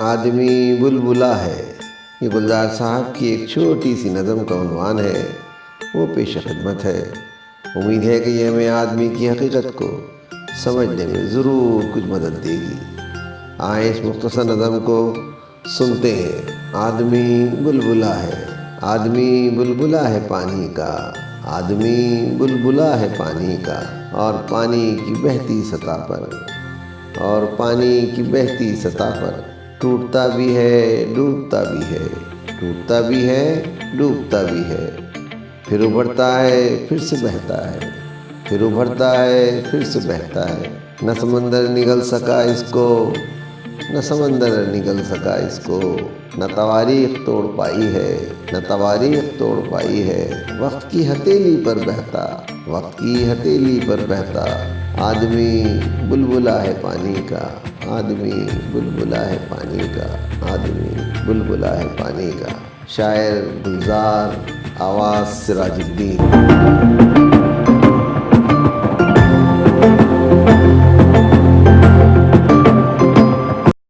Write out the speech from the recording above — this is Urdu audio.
آدمی بلبلا ہے، یہ گلزار صاحب کی ایک چھوٹی سی نظم کا عنوان ہے، وہ پیش خدمت ہے۔ امید ہے کہ یہ ہمیں آدمی کی حقیقت کو سمجھنے میں ضرور کچھ مدد دے گی۔ آئیں اس مختصر نظم کو سنتے ہیں۔ آدمی بلبلا ہے، آدمی بلبلا ہے پانی کا، آدمی بلبلا ہے پانی کا، اور پانی کی بہتی سطح پر، اور پانی کی بہتی سطح پر ٹوٹتا بھی ہے ڈوبتا بھی ہے، ٹوٹتا بھی ہے ڈوبتا بھی ہے، پھر ابھرتا ہے پھر سے بہتا ہے، پھر ابھرتا ہے پھر سے بہتا ہے۔ نہ سمندر نگل سکا اس کو، نہ سمندر نگل سکا اس کو، نہ تواریخ توڑ پائی ہے، نہ تواریخ توڑ پائی ہے۔ وقت کی ہتھیلی پر بہتا، وقت کی ہتھیلی پر بہتا، آدمی بلبلا ہے پانی کا، آدمی بلبلا ہے پانی کا، آدمی بلبلا ہے پانی کا۔ شاعر گلزار، آواز سراج الدین۔